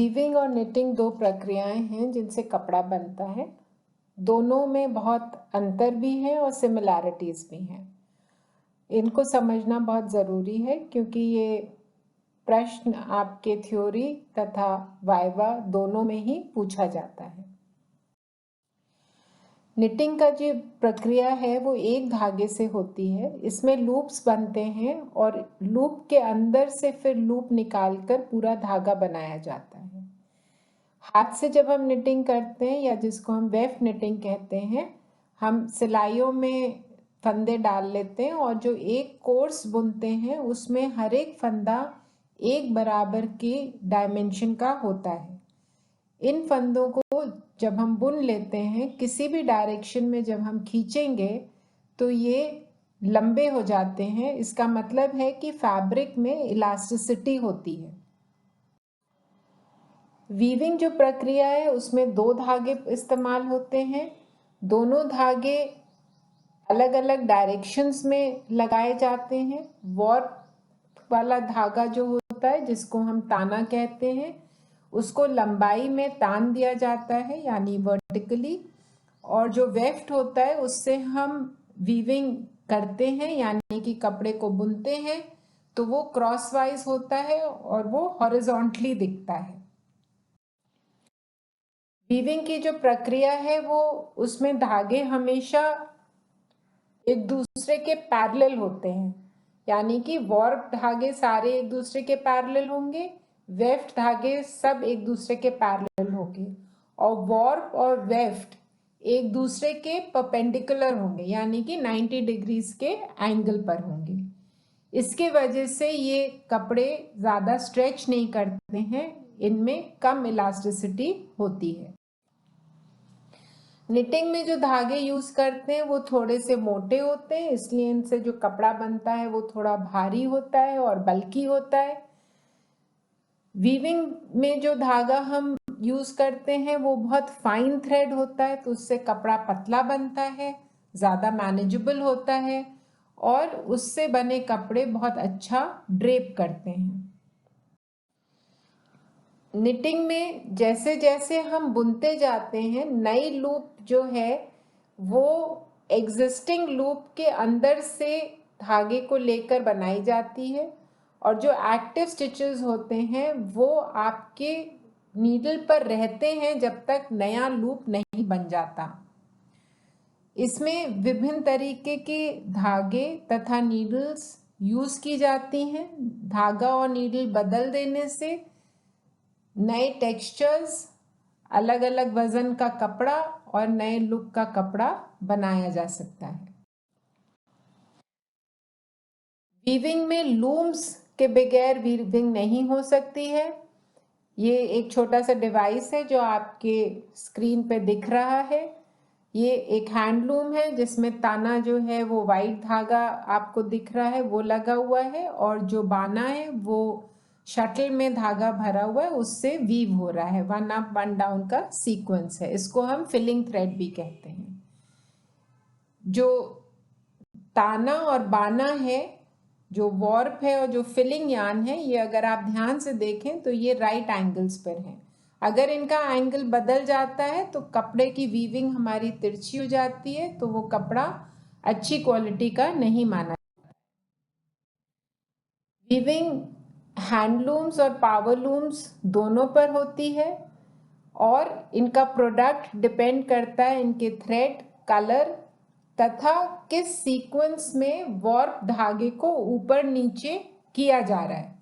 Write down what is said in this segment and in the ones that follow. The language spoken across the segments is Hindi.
वीविंग और निटिंग दो प्रक्रियाएं हैं जिनसे कपड़ा बनता है। दोनों में बहुत अंतर भी है और सिमिलैरिटीज़ भी हैं। इनको समझना बहुत ज़रूरी है क्योंकि ये प्रश्न आपके थ्योरी तथा वाइवा दोनों में ही पूछा जाता है। निटिंग का जो प्रक्रिया है वो एक धागे से होती है। इसमें लूप्स बनते हैं और लूप के अंदर से फिर लूप निकालकर पूरा धागा बनाया जाता है। हाथ से जब हम निटिंग करते हैं या जिसको हम वेफ्ट निटिंग कहते हैं, हम सिलाइयों में फंदे डाल लेते हैं और जो एक कोर्स बुनते हैं उसमें हर एक फंदा एक बराबर के डायमेंशन का होता है। इन फंदों को जब हम बुन लेते हैं किसी भी डायरेक्शन में जब हम खींचेंगे तो ये लंबे हो जाते हैं। इसका मतलब है कि फैब्रिक में इलास्टिसिटी होती है। वीविंग जो प्रक्रिया है उसमें दो धागे इस्तेमाल होते हैं। दोनों धागे अलग अलग डायरेक्शंस में लगाए जाते हैं। वॉर्प वाला धागा जो होता है जिसको हम ताना कहते हैं, उसको लंबाई में तान दिया जाता है यानी वर्टिकली, और जो वेफ्ट होता है उससे हम वीविंग करते हैं यानी कि कपड़े को बुनते हैं तो वो क्रॉसवाइज होता है और वो हॉरिजॉन्टली दिखता है। वीविंग की जो प्रक्रिया है वो उसमें धागे हमेशा एक दूसरे के पैरेलल होते हैं, यानी कि वॉर्प धागे सारे एक दूसरे के पैरेलल होंगे, वेफ्ट धागे सब एक दूसरे के पैरेलल होंगे, और वॉर्प और वेफ्ट एक दूसरे के परपेंडिकुलर होंगे यानी कि 90 डिग्रीज के एंगल पर होंगे। इसके वजह से ये कपड़े ज़्यादा स्ट्रेच नहीं करते हैं, इनमें कम इलास्टिसिटी होती है। निटिंग में जो धागे यूज करते हैं वो थोड़े से मोटे होते हैं, इसलिए इनसे जो कपड़ा बनता है वो थोड़ा भारी होता है और बल्की होता है। वीविंग में जो धागा हम यूज करते हैं वो बहुत फाइन थ्रेड होता है, तो उससे कपड़ा पतला बनता है, ज़्यादा मैनेजेबल होता है और उससे बने कपड़े बहुत अच्छा ड्रेप करते हैं। निटिंग में जैसे जैसे हम बुनते जाते हैं नई लूप जो है वो एग्जिस्टिंग लूप के अंदर से धागे को लेकर बनाई जाती है, और जो एक्टिव स्टिचेस होते हैं वो आपके नीडल पर रहते हैं जब तक नया लूप नहीं बन जाता। इसमें विभिन्न तरीके के धागे तथा नीडल्स यूज की जाती हैं। धागा और नीडल बदल देने से नए टेक्सचर्स, अलग अलग वजन का कपड़ा और नए लुक का कपड़ा बनाया जा सकता है। वीविंग में लूम्स के बगैर वीविंग नहीं हो सकती है। ये एक छोटा सा डिवाइस है जो आपके स्क्रीन पे दिख रहा है। ये एक हैंडलूम है जिसमें ताना जो है वो वाइट धागा आपको दिख रहा है वो लगा हुआ है, और जो बाना है वो शटल में धागा भरा हुआ है, उससे वीव हो रहा है। 1 अप 1 डाउन का सीक्वेंस है, इसको हम फिलिंग थ्रेड भी कहते हैं। जो ताना और बाना है, जो वॉर्प है और जो फिलिंग यान है, ये अगर आप ध्यान से देखें तो ये राइट एंगल्स पर हैं। अगर इनका एंगल बदल जाता है तो कपड़े की वीविंग हमारी तिरछी हो जाती है, तो वो कपड़ा अच्छी क्वालिटी का नहीं माना। वीविंग हैंडलूम्स और पावरलूम्स दोनों पर होती है और इनका प्रोडक्ट डिपेंड करता है इनके थ्रेड, कलर तथा किस सीक्वेंस में वॉर्प धागे को ऊपर नीचे किया जा रहा है।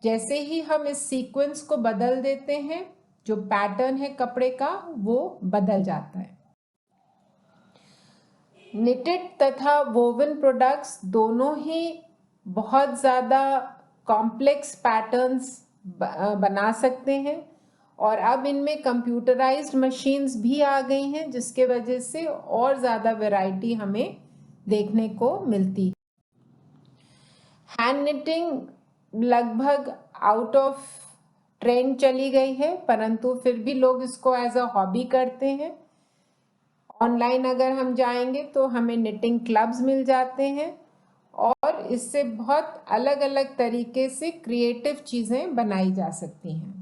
जैसे ही हम इस सीक्वेंस को बदल देते हैं, जो पैटर्न है कपड़े का वो बदल जाता है। निटेड तथा वोवन प्रोडक्ट्स दोनों ही बहुत ज़्यादा कॉम्प्लेक्स पैटर्न्स बना सकते हैं, और अब इनमें कंप्यूटराइज्ड मशीन्स भी आ गई हैं जिसके वजह से और ज़्यादा वैरायटी हमें देखने को मिलती है। हैंड निटिंग लगभग आउट ऑफ ट्रेंड चली गई है, परंतु फिर भी लोग इसको एज अ हॉबी करते हैं। ऑनलाइन अगर हम जाएंगे तो हमें निटिंग क्लब्स मिल जाते हैं और इससे बहुत अलग अलग तरीके से क्रिएटिव चीज़ें बनाई जा सकती हैं।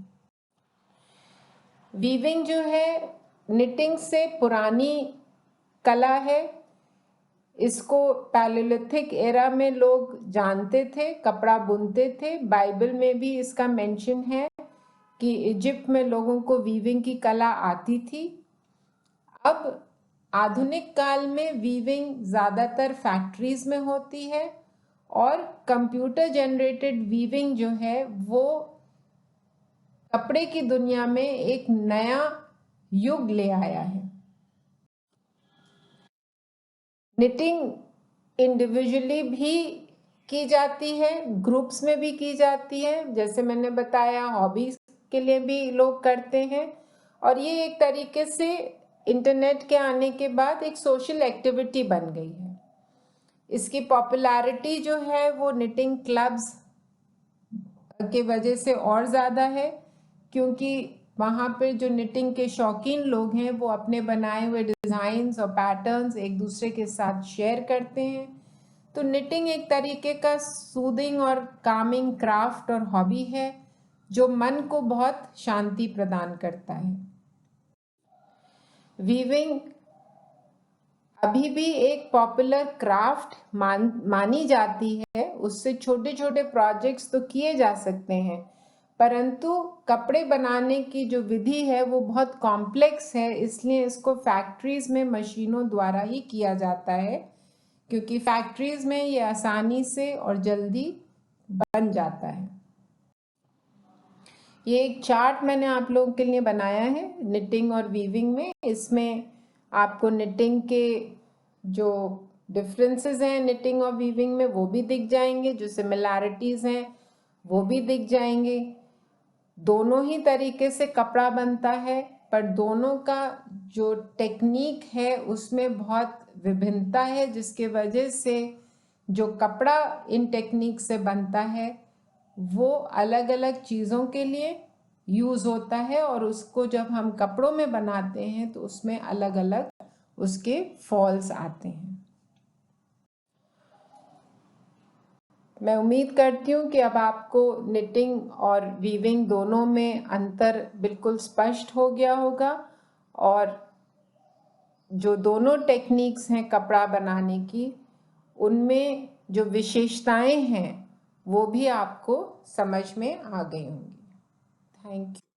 वीविंग जो है निटिंग से पुरानी कला है। इसको पैलेलिथिक एरा में लोग जानते थे, कपड़ा बुनते थे। बाइबल में भी इसका मेंशन है कि इजिप्ट में लोगों को वीविंग की कला आती थी। अब आधुनिक काल में वीविंग ज़्यादातर फैक्ट्रीज में होती है और कंप्यूटर जनरेटेड वीविंग जो है वो कपड़े की दुनिया में एक नया युग ले आया है। निटिंग इंडिविजुअली भी की जाती है, ग्रुप्स में भी की जाती है, जैसे मैंने बताया हॉबीज के लिए भी लोग करते हैं। और ये एक तरीके से इंटरनेट के आने के बाद एक सोशल एक्टिविटी बन गई है। इसकी पॉपुलैरिटी जो है वो निटिंग क्लब्स के वजह से और ज़्यादा है, क्योंकि वहाँ पर जो निटिंग के शौकीन लोग हैं वो अपने बनाए हुए डिज़ाइंस और पैटर्न्स एक दूसरे के साथ शेयर करते हैं। तो निटिंग एक तरीके का सूदिंग और कामिंग क्राफ्ट और हॉबी है जो मन को बहुत शांति प्रदान करता है। वीविंग अभी भी एक पॉपुलर क्राफ्ट मानी जाती है। उससे छोटे छोटे प्रोजेक्ट्स तो किए जा सकते हैं, परंतु कपड़े बनाने की जो विधि है वो बहुत कॉम्प्लेक्स है, इसलिए इसको फैक्ट्रीज में मशीनों द्वारा ही किया जाता है, क्योंकि फैक्ट्रीज में ये आसानी से और जल्दी बन जाता है। ये एक चार्ट मैंने आप लोगों के लिए बनाया है निटिंग और वीविंग में। इसमें आपको निटिंग के जो डिफरेंसेस हैं निटिंग और वीविंग में वो भी दिख जाएंगे, जो सिमिलैरिटीज़ हैं वो भी दिख जाएंगे। दोनों ही तरीके से कपड़ा बनता है, पर दोनों का जो टेक्निक है उसमें बहुत विभिन्नता है, जिसके वजह से जो कपड़ा इन टेक्निक से बनता है वो अलग अलग चीज़ों के लिए यूज़ होता है, और उसको जब हम कपड़ों में बनाते हैं तो उसमें अलग अलग उसके फॉल्स आते हैं। मैं उम्मीद करती हूँ कि अब आपको निटिंग और वीविंग दोनों में अंतर बिल्कुल स्पष्ट हो गया होगा, और जो दोनों टेक्निक्स हैं कपड़ा बनाने की उनमें जो विशेषताएं हैं वो भी आपको समझ में आ गई होंगी। Thank you.